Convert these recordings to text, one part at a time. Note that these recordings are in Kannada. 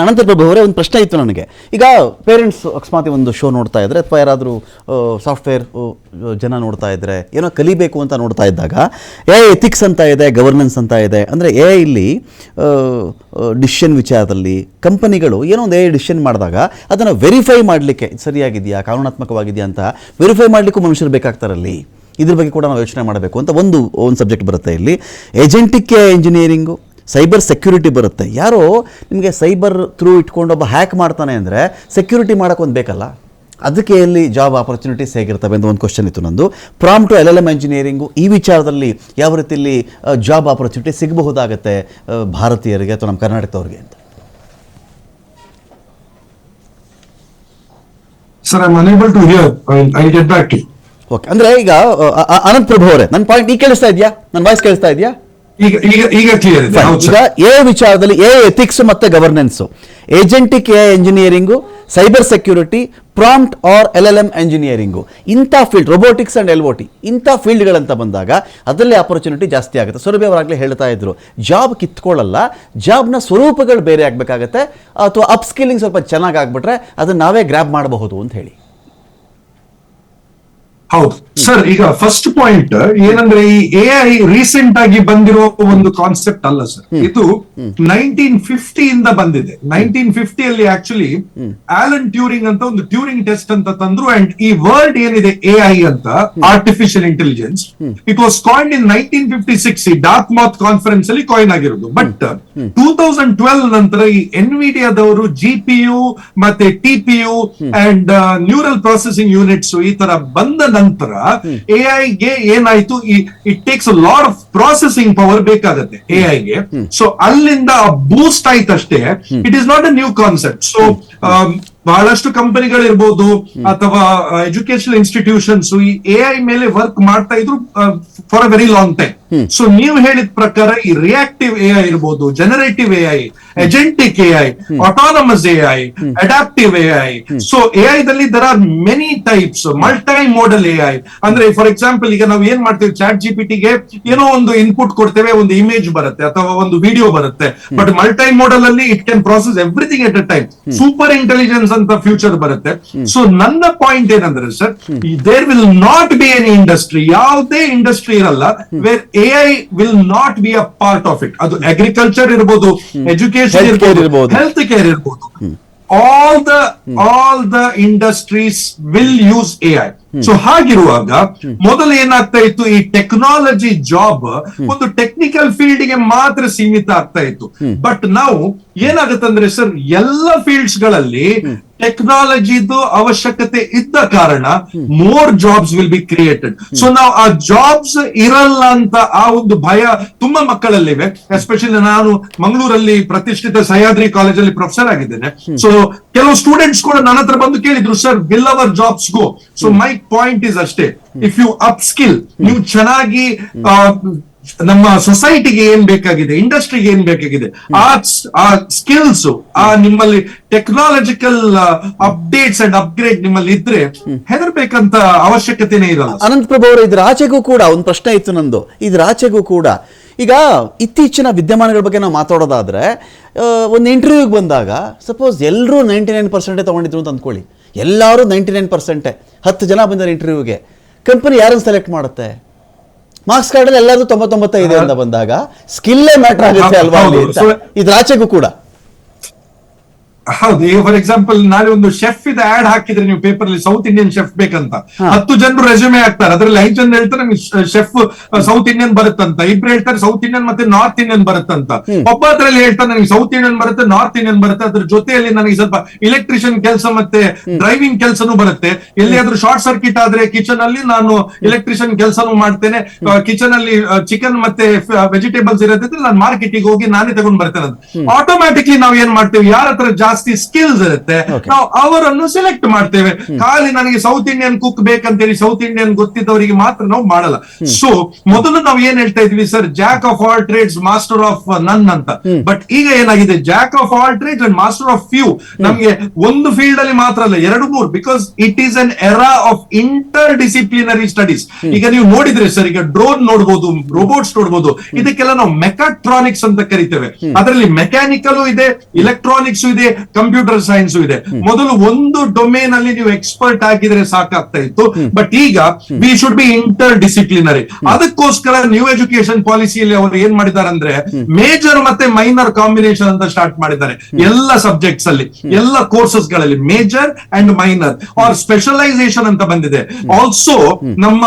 ಅನಂತ ಪ್ರಭು ಅವರೇ, ಒಂದು ಪ್ರಶ್ನೆ ಇತ್ತು ನನಗೆ. ಈಗ ಪೇರೆಂಟ್ಸ್ ಅಕಸ್ಮಾತ್ ಒಂದು ಶೋ ನೋಡ್ತಾ ಇದ್ರೆ ಅಥವಾ ಯಾರಾದರೂ ಸಾಫ್ಟ್ವೇರ್ ಜನ ನೋಡ್ತಾ ಇದ್ರೆ ಏನೋ ಕಲಿಬೇಕು ಅಂತ ನೋಡ್ತಾ ಇದ್ದಾಗ ಎಥಿಕ್ಸ್ ಅಂತ ಇದೆ, ಗವರ್ನೆನ್ಸ್ ಅಂತ ಇದೆ. ಅಂದರೆ ಇಲ್ಲಿ ಡಿಸಿಷನ್ ವಿಚಾರದಲ್ಲಿ ಕಂಪನಿಗಳು ಏನೋ ಒಂದು ಡಿಸಿಷನ್ ಮಾಡಿದಾಗ ಅದನ್ನು ವೆರಿಫೈ ಮಾಡಲಿಕ್ಕೆ ಸರಿಯಾಗಿದೆಯಾ, ಕಾನೂನಾತ್ಮಕವಾಗಿದೆಯಾ ಅಂತ ವೆರಿಫೈ ಮಾಡಲಿಕ್ಕೂ ಮನುಷ್ಯರು ಬೇಕಾಗ್ತಾರಲ್ಲಿ. ಇದ್ರ ಬಗ್ಗೆ ಕೂಡ ನಾವು ಯೋಚನೆ ಮಾಡಬೇಕು ಅಂತ ಒಂದು ಸಬ್ಜೆಕ್ಟ್ ಬರುತ್ತೆ ಇಲ್ಲಿ. ಏಜೆಂಟಿಕ್ ಇಂಜಿನಿಯರಿಂಗು, ಸೈಬರ್ ಸೆಕ್ಯೂರಿಟಿ ಬರುತ್ತೆ. ಯಾರೋ ನಿಮಗೆ ಸೈಬರ್ ಥ್ರೂ ಇಟ್ಕೊಂಡು ಒಬ್ಬ ಹ್ಯಾಕ್ ಮಾಡ್ತಾನೆ ಅಂದರೆ ಸೆಕ್ಯೂರಿಟಿ ಮಾಡೋಕ್ಕೊಂದು ಬೇಕಲ್ಲ, ಅದಕ್ಕೆ ಎಲ್ಲಿ ಜಾಬ್ ಆಪರ್ಚುನಿಟೀಸ್ ಹೇಗಿರ್ತವೆ ಅಂತ ಒಂದು ಕ್ವಶನ್ ಇತ್ತು ನಂದು. ಪ್ರಾಂಪ್ಟ್ LLM ಇಂಜಿನಿಯರಿಂಗು, ಈ ವಿಚಾರದಲ್ಲಿ ಯಾವ ರೀತಿಯಲ್ಲಿ ಜಾಬ್ ಆಪರ್ಚುನಿಟಿ ಸಿಗಬಹುದಾಗತ್ತೆ ಭಾರತೀಯರಿಗೆ ಅಥವಾ ನಮ್ಮ ಕರ್ನಾಟಕದವ್ರಿಗೆ ಅಂತ. Sir, I'm unable to hear. I'll get back to you. Okay, ಅಂದರೆ ಈಗ ಅನಂತ್ ಪ್ರಭು ಅವರೇ, ನನ್ನ ಪಾಯಿಂಟ್ ಈಗ ಕೇಳಿಸ್ತಾ ಇದೆಯಾ? ನನ್ನ ವಾಯ್ಸ್ ಕೇಳಿಸ್ತಾ ಇದೆಯಾ? ಈಗ ಕ್ಲಿಯರ್ ಇದೆ. ಈಗ ವಿಚಾರದಲ್ಲಿ ಎಥಿಕ್ಸ್ ಮತ್ತೆ governance, agentic engineering, cyber security, prompt or LLM engineering, ಇಂಥ ಫೀಲ್ಡ್, ರೋಬೋಟಿಕ್ಸ್ ಅಂಡ್ LOT, ಇಂಥ ಫೀಲ್ಡ್ಗಳಂತ ಬಂದಾಗ ಅದರಲ್ಲಿ ಆಪರ್ಚುನಿಟಿ ಜಾಸ್ತಿ ಆಗುತ್ತೆ. ಸುರಭಿ ಅವರಾಗಲೇ ಹೇಳ್ತಾ ಇದ್ರು, ಜಾಬ್ ಕಿತ್ಕೊಳ್ಳಲ್ಲ, ಜಾಬ್ನ ಸ್ವರೂಪಗಳು ಬೇರೆ ಆಗಬೇಕಾಗತ್ತೆ, ಅಥವಾ ಅಪ್ ಸ್ಕಿಲ್ಲಿಂಗ್ ಸ್ವಲ್ಪ ಚೆನ್ನಾಗಿ ಆಗ್ಬಿಟ್ರೆ ಅದನ್ನ ನಾವೇ ಗ್ರ್ಯಾಬ್ ಮಾಡಬಹುದು ಅಂತ ಹೇಳಿ. ಹೌದು ಸರ್. ಈಗ ಫಸ್ಟ್ ಪಾಯಿಂಟ್ ಏನಂದ್ರೆ, ಈ AI ರೀಸೆಂಟ್ ಆಗಿ ಬಂದಿರೋ ಒಂದು ಕಾನ್ಸೆಪ್ಟ್ ಅಲ್ಲ ಸರ್. ಇದು 1950 ಇಂದ ಬಂದಿದೆ. 1950 ಅಲ್ಲಿ ಆಕ್ಚುಲಿ ಆಲನ್ ಟ್ಯೂರಿಂಗ್ ಅಂತ ಒಂದು ಟ್ಯೂರಿಂಗ್ ಟೆಸ್ಟ್ ಅಂತ ತಂದ್ರು. ಅಂಡ್ ಈ ವರ್ಡ್ ಏನಿದೆ AI ಅಂತ, ಆರ್ಟಿಫಿಷಿಯಲ್ ಇಂಟೆಲಿಜೆನ್ಸ್, ಇಟ್ ವಾಸ್ ಕಾಯ್ನ್ಡ್ ಇನ್ 1956 ಈ ಡಾರ್ಕ್ ಮಾತ್ ಕಾನ್ಫರೆನ್ಸ್ ಅಲ್ಲಿ ಕಾಯಿನ್ ಆಗಿರೋದು. ಬಟ್ 2012 ನಂತರ ಈ ಎನ್ವಿಡಿಯಾದವರು GPU ಮತ್ತೆ TPU and neural processing units ಈ ತರ ಬಂದ ನಂತರ AI ಗೆ ಏನಾಯ್ತು, it takes a lot of processing power ಬೇಕಾಗತ್ತೆ AI ಗೆ. ಸೊ ಅಲ್ಲಿಂದ ಬೂಸ್ಟ್ ಆಯ್ತು ಅಷ್ಟೇ. It is not a new concept. So ಬಹಳಷ್ಟು ಕಂಪನಿಗಳಿರ್ಬೋದು ಅಥವಾ ಎಜುಕೇಶನಲ್ ಇನ್ಸ್ಟಿಟ್ಯೂಷನ್ಸ್ ಈ AI ಮೇಲೆ ವರ್ಕ್ ಮಾಡ್ತಾ ಇದ್ರು for a very long time. So ನೀವು ಹೇಳಿದ ಪ್ರಕಾರ ಈ ರಿಯಾಕ್ಟಿವ್ AI ಇರ್ಬೋದು, generative AI, ಏಜೆಂಟಿಕ್ AI, autonomous AI, adaptive AI. So AI ದಲ್ಲಿ there are many types. Multimodal AI ಅಂದ್ರೆ, ಫಾರ್ ಎಕ್ಸಾಂಪಲ್, ಈಗ ನಾವು ಏನ್ ಮಾಡ್ತೇವೆ, ಚಾಟ್ GPT ಗೆ ಏನೋ ಒಂದು ಇನ್ಪುಟ್ ಕೊಡ್ತೇವೆ, ಒಂದು ಇಮೇಜ್ ಬರುತ್ತೆ ಅಥವಾ ಒಂದು ವಿಡಿಯೋ ಬರುತ್ತೆ. ಬಟ್ ಮಲ್ಟಿ ಮೋಡಲ್ ಅಲ್ಲಿ it can process everything at a time. Super intelligence ಅಂತ ಫ್ಯೂಚರ್ ಬರುತ್ತೆ. ಸೊ ನನ್ನ ಪಾಯಿಂಟ್ ಏನಂದ್ರೆ sir, there will not be any industry, ಯಾವುದೇ ಇಂಡಸ್ಟ್ರಿ ಇರಲ್ಲ where AI will not be a part of it. ಅದು ಅಗ್ರಿಕಲ್ಚರ್ ಇರ್ಬೋದು, ಎಜುಕೇಶನ್ ಇರ್ಬೋದು, ಹೆಲ್ತ್ ಕೇರ್ ಇರ್ಬೋದು. all the industries will use AI. So ಹಾಗಿರುವಾಗ ಮೊದಲು ಏನಾಗ್ತಾ ಇತ್ತು, ಈ ಟೆಕ್ನಾಲಜಿ ಜಾಬ್ ಒಂದು ಟೆಕ್ನಿಕಲ್ ಫೀಲ್ಡ್ ಗೆ ಮಾತ್ರ ಸೀಮಿತ ಆಗ್ತಾ ಇತ್ತು. ಬಟ್ ನಾವು ಏನಾಗುತ್ತಂದ್ರೆ ಸರ್, ಎಲ್ಲ ಫೀಲ್ಡ್ಸ್ ಗಳಲ್ಲಿ ಟೆಕ್ನಾಲಜಿದು ಅವಶ್ಯಕತೆ ಇದ್ದ ಕಾರಣ more jobs will be created. So ನಾವು ಆ ಜಾಬ್ಸ್ ಇರಲ್ಲ ಅಂತ ಆ ಒಂದು ಭಯ ತುಂಬಾ ಮಕ್ಕಳಲ್ಲಿವೆ. ಎಸ್ಪೆಷಲಿ ನಾನು ಮಂಗಳೂರಲ್ಲಿ ಪ್ರತಿಷ್ಠಿತ ಸಹ್ಯಾದ್ರಿ ಕಾಲೇಜಲ್ಲಿ ಪ್ರೊಫೆಸರ್ ಆಗಿದ್ದೇನೆ. ಸೊ ಕೆಲವು ಸ್ಟೂಡೆಂಟ್ಸ್ ಕೂಡ ನನ್ನ ಹತ್ರ ಬಂದು ಕೇಳಿದ್ರು, sir will our jobs go? So my point is ಅಷ್ಟೇ, ಇಫ್ ಯು ಅಪ್ ಸ್ಕಿಲ್, ನೀವು ಚೆನ್ನಾಗಿ ನಮ್ಮ ಸೊಸೈಟಿಗೆ ಏನ್ ಬೇಕಾಗಿದೆ, ಇಂಡಸ್ಟ್ರಿಗೆ ಏನ್ ಬೇಕಾಗಿದೆ, ಆ ಸ್ಕಿಲ್ಸ್, ಆ ನಿಮ್ಮಲ್ಲಿ ಟೆಕ್ನಾಲಜಿಕಲ್ ಅಪ್ಡೇಟ್ಸ್ ಅಂಡ್ ಅಪ್ಗ್ರೇಡ್ ನಿಮ್ಮಲ್ಲಿ ಇದ್ರೆ ಹೆದರ್ಬೇಕಂತ ಅವಶ್ಯಕತೆನೇ ಇರಲ್ಲ. ಅನಂತ್ ಪ್ರಭು ಅವರು, ಇದ್ರ ಆಚೆಗೂ ಕೂಡ ಒಂದು ಪ್ರಶ್ನೆ ಇತ್ತು ನಂದು. ಇದ್ರ ಆಚೆಗೂ ಕೂಡ ಈಗ ಇತ್ತೀಚಿನ ವಿದ್ಯಮಾನಗಳ ಬಗ್ಗೆ ನಾವು ಮಾತಾಡೋದಾದ್ರೆ, ಒಂದು ಇಂಟರ್ವ್ಯೂಗೆ ಬಂದಾಗ ಸಪೋಸ್ ಎಲ್ಲರೂ 99% ತಗೊಂಡಿದ್ರು ಅಂತ ಅಂದ್ಕೊಳ್ಳಿ. ಎಲ್ಲರೂ 99%, 10 ಜನ ಬಂದರೆ ಇಂಟರ್ವ್ಯೂಗೆ, ಕಂಪನಿ ಯಾರನ್ನು ಸೆಲೆಕ್ಟ್ ಮಾಡುತ್ತೆ? ಮಾರ್ಕ್ಸ್ ಕಾರ್ಡಲ್ಲಿ ಎಲ್ಲರೂ 99 ಅಂತ ಬಂದಾಗ ಸ್ಕಿಲ್ಲೇ ಮ್ಯಾಟರ್ ಆಗುತ್ತೆ ಅಲ್ವಾ ಅಲ್ಲಿ? ಇದ್ರ ಆಚೆಗೂ ಕೂಡ ಹೌದು. ಈಗ ಫಾರ್ ಎಕ್ಸಾಂಪಲ್, ನಾಳೆ ಒಂದು ಶೆಫ್ ಇದೆ ಆಡ್ ಹಾಕಿದ್ರೆ ನೀವು ಪೇಪರ್ ಅಲ್ಲಿ, ಸೌತ್ ಇಂಡಿಯನ್ ಶೆಫ್ ಬೇಕಂತ 10 ಜನರು ರೆಸ್ಯೂಮೆ ಹಾಕ್ತಾರೆ. ಅದ್ರಲ್ಲಿ 5 ಜನ ಹೇಳ್ತಾರೆ ಶೆಫ್ ಸೌತ್ ಇಂಡಿಯನ್ ಬರುತ್ತಂತ, ಇಬ್ರು ಹೇಳ್ತಾರೆ ಸೌತ್ ಇಂಡಿಯನ್ ಮತ್ತೆ ನಾರ್ತ್ ಇಂಡಿಯನ್ ಬರುತ್ತಂತ, ಒಬ್ಬ ಅದ್ರಲ್ಲಿ ಹೇಳ್ತಾರೆ ನನಗೆ ಸೌತ್ ಇಂಡಿಯನ್ ಬರುತ್ತೆ, ನಾರ್ತ್ ಇಂಡಿಯನ್ ಬರುತ್ತೆ, ಅದ್ರ ಜೊತೆಯಲ್ಲಿ ನನಗೆ ಸ್ವಲ್ಪ ಇಲೆಕ್ಟ್ರಿಷಿಯನ್ ಕೆಲಸ ಮತ್ತೆ ಡ್ರೈವಿಂಗ್ ಕೆಲಸನೂ ಬರುತ್ತೆ. ಎಲ್ಲಿಯಾದ್ರೂ ಶಾರ್ಟ್ ಸರ್ಕ್ಯೂಟ್ ಆದ್ರೆ ಕಿಚನ್ ಅಲ್ಲಿ ನಾನು ಎಲೆಕ್ಟ್ರಿಷಿಯನ್ ಕೆಲಸನೂ ಮಾಡ್ತೇನೆ, ಕಿಚನ್ ಅಲ್ಲಿ ಚಿಕನ್ ಮತ್ತೆ ವೆಜಿಟೇಬಲ್ಸ್ ಇರುತ್ತೆ, ನಾನು ಮಾರ್ಕೆಟಿಗೆ ಹೋಗಿ ನಾನೇ ತಗೊಂಡ್ ಬರ್ತೇನೆ. ಆಟೋಮ್ಯಾಟಿಕ್ಲಿ ನಾವ್ ಏನ್ ಮಾಡ್ತೇವೆ, ಯಾರ ಹತ್ರ ಜಾಸ್ತಿ ಜಾಸ್ತಿ ಸ್ಕಿಲ್ಸ್ ಇರುತ್ತೆ, Okay. ನಾವು ಅವರನ್ನು ಸೆಲೆಕ್ಟ್ ಮಾಡ್ತೇವೆ. ಖಾಲಿ ನನಗೆ ಸೌತ್ ಇಂಡಿಯನ್ ಕುಕ್ ಬೇಕಂತೇಳಿ ಸೌತ್ ಇಂಡಿಯನ್ ಗೊತ್ತಿದ್ದವರಿಗೆ ಮಾತ್ರ ನಾವು ಮಾಡಲ್ಲ. ಸೊ ಮೊದಲು ನಾವು ಏನ್ ಹೇಳ್ತಾ ಇದ್ವಿ sir, jack of all trades master of none ಅಂತ. ಬಟ್ ಈಗ ಏನಾಗಿದೆ, jack of all trades and master of few. ನಮ್ಗೆ ಒಂದು ಫೀಲ್ಡ್ ಅಲ್ಲಿ ಮಾತ್ರ ಅಲ್ಲ, 2-3, because it is an era of interdisciplinary studies. ಈಗ ನೀವು ನೋಡಿದ್ರೆ ಸರ್, ಈಗ ಡ್ರೋನ್ ನೋಡ್ಬೋದು, ರೋಬೋಟ್ಸ್ ನೋಡ್ಬೋದು, ಇದಕ್ಕೆಲ್ಲ ನಾವು ಮೆಕಾಟ್ರಾನಿಕ್ಸ್ ಅಂತ ಕರಿತೇವೆ. ಅದರಲ್ಲಿ ಮೆಕ್ಯಾನಿಕಲ್ ಇದೆ, ಇಲೆಕ್ಟ್ರಾನಿಕ್ಸ್ ಇದೆ, ಕಂಪ್ಯೂಟರ್ ಸೈನ್ಸ್ ಇದೆ. ಮೊದಲು ಒಂದು ಡೊಮೇನ್ ಅಲ್ಲಿ ನೀವು ಎಕ್ಸ್ಪರ್ಟ್ ಆಗಿದ್ರೆ ಸಾಕಾಗ್ತಾ ಇತ್ತು, ಬಟ್ ಈಗ we should be inter disciplinary. ಅದಕ್ಕೋಸ್ಕರ ನ್ಯೂ ಎಜುಕೇಶನ್ ಪಾಲಿಸಿಯಲ್ಲಿ ಅವರು ಏನ್ ಮಾಡಿದ್ದಾರೆ ಅಂದ್ರೆ, ಮೇಜರ್ ಮತ್ತೆ ಮೈನರ್ ಕಾಂಬಿನೇಷನ್ ಅಂತ ಸ್ಟಾರ್ಟ್ ಮಾಡಿದ್ದಾರೆ. ಎಲ್ಲ ಸಬ್ಜೆಕ್ಟ್ಸ್ ಅಲ್ಲಿ, ಎಲ್ಲ ಕೋರ್ಸಸ್ ಗಳಲ್ಲಿ major and minor or specialisation ಅಂತ ಬಂದಿದೆ. ಆಲ್ಸೋ ನಮ್ಮ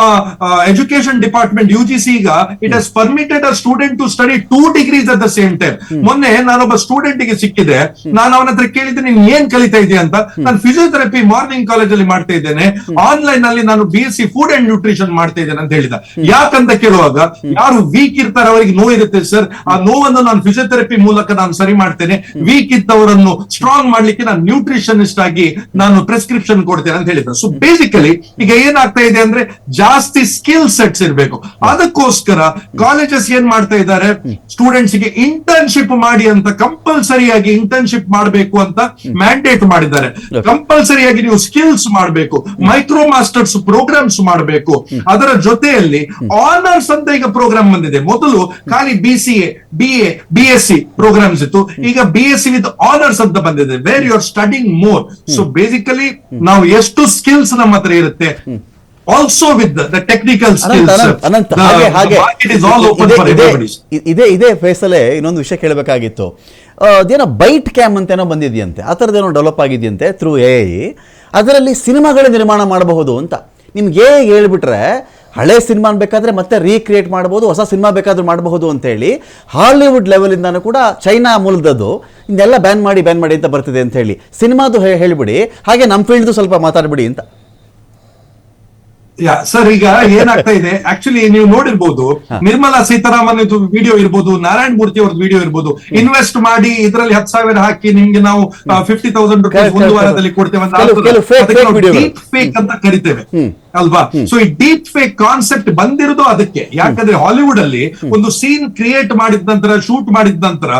ಎಜುಕೇಶನ್ ಡಿಪಾರ್ಟ್ಮೆಂಟ್ UGC ಈಗ it has permitted a student to study 2 degrees at the same time. ಮೊನ್ನೆ ನಾನೊಬ್ಬ ಸ್ಟೂಡೆಂಟ್ ಗೆ ಸಿಕ್ಕಿದೆ, ನಾನು ಅವನ ಹತ್ರ ಕೇಳಿದ್ದೆ, ನೀನ್ ಏನ್ ಕಲಿತಾ ಇದೆಯಾ ಅಂತ. ನಾನು ಫಿಸಿಯೋಥೆರಪಿ ಮಾರ್ನಿಂಗ್ ಕಾಲೇಜ್ ಅಲ್ಲಿ ಮಾಡ್ತಾ ಇದ್ದೇನೆ, ಆನ್ಲೈನ್ ಅಲ್ಲಿ ನಾನು BSc ಫುಡ್ ಅಂಡ್ ನ್ಯೂಟ್ರಿಷನ್ ಮಾಡ್ತಾ ಇದ್ದೇನೆ ಅಂತ ಹೇಳಿದ. ಯಾಕಂತ ಕೇಳುವಾಗ, ಯಾರು ವೀಕ್ ಇರ್ತಾರೆ ಅವರಿಗೆ ನೋವು ಇರುತ್ತೆ ಸರ್, ಆ ನೋವನ್ನು ನಾನು ಫಿಸಿಯೋಥೆರಪಿ ಮೂಲಕ ನಾನು ಸರಿ ಮಾಡ್ತೇನೆ, ವೀಕ್ ಇದ್ದವರನ್ನು ಸ್ಟ್ರಾಂಗ್ ಮಾಡ್ಲಿಕ್ಕೆ ನಾನು ನ್ಯೂಟ್ರಿಷನಿಸ್ಟ್ ಆಗಿ ನಾನು ಪ್ರಿಸ್ಕ್ರಿಪ್ಷನ್ ಕೊಡ್ತೇನೆ ಅಂತ ಹೇಳಿದ. ಸೊ ಬೇಸಿಕಲಿ ಈಗ ಏನಾಗ್ತಾ ಇದೆ ಅಂದ್ರೆ, ಜಾಸ್ತಿ ಸ್ಕಿಲ್ ಸೆಟ್ಸ್ ಇರಬೇಕು. ಅದಕ್ಕೋಸ್ಕರ ಕಾಲೇಜಸ್ ಏನ್ ಮಾಡ್ತಾ ಇದ್ದಾರೆ, ಸ್ಟೂಡೆಂಟ್ಸ್ ಗೆ ಇಂಟರ್ನ್ಶಿಪ್ ಮಾಡಿ ಅಂತ ಕಂಪಲ್ಸರಿಯಾಗಿ ಇಂಟರ್ನ್ಶಿಪ್ ಮಾಡಬೇಕು ಅಂತ ಮ್ಯಾಂಡೇಟ್ ಮಾಡಿದ್ದಾರೆ. ಕಂಪಲ್ಸರಿಯಾಗಿ ನೀವು ಸ್ಕಿಲ್ಸ್ ಮಾಡಬೇಕು, ಮೈಕ್ರೋ ಮಾಸ್ಟರ್ಸ್ ಪ್ರೋಗ್ರಾಮ್ಸ್ ಮಾಡಬೇಕು. ಅದರ ಜೊತೆಯಲ್ಲಿ ಆನರ್ಸ್ ಅಂತ ಈಗ ಪ್ರೋಗ್ರಾಮ್ ಬಂದಿದೆ. ಮೊದಲು ಖಾಲಿ BCA, BA, BSc ಪ್ರೋಗ್ರಾಮ್ಸ್ ಇತ್ತು, ಈಗ BSc ವಿತ್ ಆನರ್ಸ್ ಅಂತ ಬಂದಿದೆ, where you are studying more. So basically ನಾವು ಎಷ್ಟು ಸ್ಕಿಲ್ಸ್ ನಮ್ಮ ಹತ್ರ ಇರುತ್ತೆ, also with the technical skills, Ananth, the market is all open for everybody. ಇದೇ ಫೇಸಲ್ಲೇ ಇನ್ನೊಂದು ವಿಷಯ ಕೇಳಬೇಕಾಗಿತ್ತು. ಅದೇನೋ ಬೈಟ್ ಕ್ಯಾಮ್ ಅಂತೇನೋ ಬಂದಿದೆಯಂತೆ, ಆ ಥರದ್ದೇನೋ ಡೆವಲಪ್ ಆಗಿದೆಯಂತೆ ಥ್ರೂ AI. ಅದರಲ್ಲಿ ಸಿನಿಮಾಗಳ ನಿರ್ಮಾಣ ಮಾಡಬಹುದು ಅಂತ. ನಿಮ್ಗೆ ಹೇಳ್ಬಿಟ್ರೆ ಹಳೆ ಸಿನಿಮಾ ಬೇಕಾದ್ರೆ ಮತ್ತೆ ರೀಕ್ರಿಯೇಟ್ ಮಾಡಬಹುದು, ಹೊಸ ಸಿನಿಮಾ ಬೇಕಾದ್ರೂ ಮಾಡಬಹುದು ಅಂತೇಳಿ ಹಾಲಿವುಡ್ ಲೆವೆಲಿಂದಾನು ಕೂಡ, ಚೈನಾ ಮೂಲದದ್ದು, ಇದೆಲ್ಲ ಬ್ಯಾನ್ ಮಾಡಿ ಅಂತ ಬರ್ತಿದೆ ಅಂತ ಹೇಳಿ. ಸಿನಿಮಾದು ಹೇಳಿಬಿಡಿ, ಹಾಗೆ ನಮ್ಮ ಫೀಲ್ಡ್ದು ಸ್ವಲ್ಪ ಮಾತಾಡ್ಬಿಡಿ ಅಂತ. ಸರ್, ಈಗ ಏನಾಗ್ತಾ ಇದೆ, ಆಕ್ಚುಲಿ ನೀವು ನೋಡಿರ್ಬೋದು, ನಿರ್ಮಲಾ ಸೀತಾರಾಮನ್ ವಿಡಿಯೋ ಇರ್ಬೋದು, ನಾರಾಯಣ ಮೂರ್ತಿ ಅವ್ರದ್ದು ವಿಡಿಯೋ ಇರ್ಬೋದು, ಇನ್ವೆಸ್ಟ್ ಮಾಡಿ ಇದರಲ್ಲಿ 10,000 ಹಾಕಿ ನಿಮ್ಗೆ ನಾವು 50,000 ರೂಪಾಯಿ ಒಂದು ವಾರದಲ್ಲಿ ಕೊಡ್ತೇವೆ ಅಂತ ಡೀಪ್ ಫೇಕ್ ಅಂತ ಕರಿತೇವೆ ಅಲ್ವಾ. ಸೊ ಈ ಡೀಪ್ ಫೇಕ್ ಕಾನ್ಸೆಪ್ಟ್ ಬಂದಿರೋದು ಅದಕ್ಕೆ. ಯಾಕಂದ್ರೆ ಹಾಲಿವುಡ್ ಅಲ್ಲಿ ಒಂದು ಸೀನ್ ಕ್ರಿಯೇಟ್ ಮಾಡಿದ ನಂತರ, ಶೂಟ್ ಮಾಡಿದ ನಂತರ,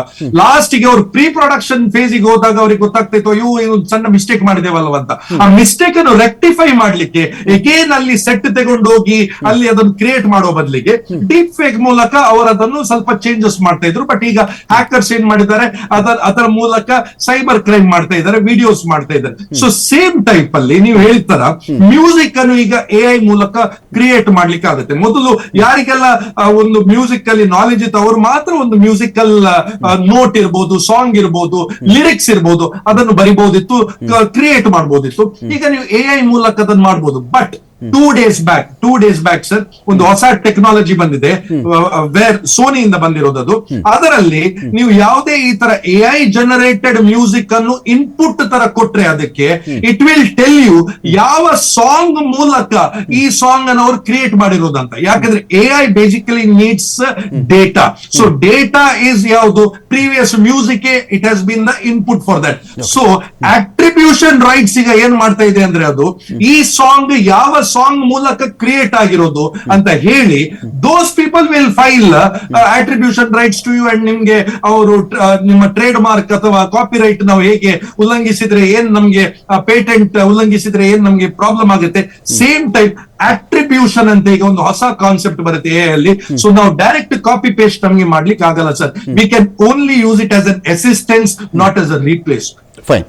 ಲಾಸ್ಟ್ ಗೆ ಅವ್ರು ಪ್ರೀ ಪ್ರೊಡಕ್ಷನ್ ಫೇಸ್ ಗೆ ಹೋದಾಗ ಅವ್ರಿಗೆ ಗೊತ್ತಾಗ್ತಾ ಇತ್ತು, ಅಯ್ಯೋ ಒಂದು ಸಣ್ಣ ಮಿಸ್ಟೇಕ್ ಮಾಡಿದೇವಲ್ವ ಅಂತ. ಆ ಮಿಸ್ಟೇಕ್ ಅನ್ನು ರೆಕ್ಟಿಫೈ ಮಾಡ್ಲಿಕ್ಕೆ ಎಗೇನ್ ಅಲ್ಲಿ ಸೆಟ್ ತಗೊಂಡು ಹೋಗಿ ಅಲ್ಲಿ ಅದನ್ನು ಕ್ರಿಯೇಟ್ ಮಾಡೋ ಬದಲಿಗೆ ಡೀಪ್ ಫೇಕ್ ಮೂಲಕ ಅವರು ಅದನ್ನು ಸ್ವಲ್ಪ ಚೇಂಜಸ್ ಮಾಡ್ತಾ ಇದ್ರು. ಬಟ್ ಈಗ ಹ್ಯಾಕರ್ಸ್ ಏನ್ ಮಾಡಿದ್ದಾರೆ, ಅದರ ಮೂಲಕ ಸೈಬರ್ ಕ್ರೈಮ್ ಮಾಡ್ತಾ ಇದ್ದಾರೆ, ವಿಡಿಯೋಸ್ ಮಾಡ್ತಾ ಇದ್ದಾರೆ. ಸೊ ಸೇಮ್ ಟೈಪ್ ಅಲ್ಲಿ ನೀವು ಹೇಳ್ತಾರ ಮ್ಯೂಸಿಕ್ ಅನ್ನು ಈಗ AI ಮೂಲಕ ಕ್ರಿಯೇಟ್ ಮಾಡ್ಲಿಕ್ಕೆ ಆಗುತ್ತೆ. ಮೊದಲು ಯಾರಿಗೆಲ್ಲ ಒಂದು ಮ್ಯೂಸಿಕ್ ಅಲ್ಲಿ ನಾಲೆಜ್ ಇತ್ತು ಅವರು ಮಾತ್ರ ಒಂದು ಮ್ಯೂಸಿಕಲ್ ನೋಟ್ ಇರ್ಬೋದು, ಸಾಂಗ್ ಇರ್ಬೋದು, ಲಿರಿಕ್ಸ್ ಇರ್ಬೋದು, ಅದನ್ನು ಬರಿಬಹುದಿತ್ತು, ಕ್ರಿಯೇಟ್ ಮಾಡಬಹುದಿತ್ತು. ಈಗ ನೀವು AI ಮೂಲಕ ಅದನ್ನು ಮಾಡಬಹುದು. ಬಟ್ 2 days back ಸರ್, ಒಂದು ಹೊಸ ಟೆಕ್ನಾಲಜಿ ಬಂದಿದೆ, ವೇರ್ ಸೋನಿಯಿಂದ ಬಂದಿರೋದು. ಅದರಲ್ಲಿ ನೀವು ಯಾವುದೇ ಈ ತರ AI ಜನರೇಟೆಡ್ ಮ್ಯೂಸಿಕ್ ಅನ್ನು ಇನ್ಪುಟ್ ತರ ಕೊಟ್ರೆ ಅದಕ್ಕೆ ಇಟ್ ವಿಲ್ ಟೆಲ್ ಯು ಯಾವ ಸಾಂಗ್ ಮೂಲಕ ಈ ಸಾಂಗ್ ಅನ್ನು ಅವ್ರು ಕ್ರಿಯೇಟ್ ಮಾಡಿರೋದಂತ. ಯಾಕಂದ್ರೆ AI basically needs data. So data is ಯಾವುದು, previous music, it has been the input for that. So attribution rights ಈಗ ಏನ್ ಮಾಡ್ತಾ ಇದೆ ಅಂದ್ರೆ, ಅದು ಈ ಸಾಂಗ್ ಯಾವ ಸಾಂಗ್ ಮೂಲಕ ಕ್ರಿಯೇಟ್ ಆಗಿರೋದು ಅಂತ ಹೇಳಿ, those people will file attribution rights to you. And ನಿಮ್ಗೆ ಅವರು ನಿಮ್ಮ ಟ್ರೇಡ್ ಮಾರ್ಕ್ ಅಥವಾ ಕಾಪಿ ರೈಟ್ ನಾವು ಹೇಗೆ ಉಲ್ಲಂಘಿಸಿದ್ರೆ ಏನ್ ನಮ್ಗೆ, ಪೇಟೆಂಟ್ ಉಲ್ಲಂಘಿಸಿದ್ರೆ ಏನ್ ನಮ್ಗೆ ಪ್ರಾಬ್ಲಮ್ ಆಗುತ್ತೆ, ಸೇಮ್ ಟೈಪ್ ಅಟ್ರಿಬ್ಯೂಷನ್ ಅಂತ ಈಗ ಒಂದು ಹೊಸ ಕಾನ್ಸೆಪ್ಟ್ ಬರುತ್ತೆ AI ಅಲ್ಲಿ. ಸೊ ನಾವು ಡೈರೆಕ್ಟ್ ಕಾಪಿ ಪೇಸ್ಟ್ ನಮ್ಗೆ ಮಾಡ್ಲಿಕ್ಕೆ ಆಗಲ್ಲ sir. We can only use it as an assistance, not as a replace. Fine.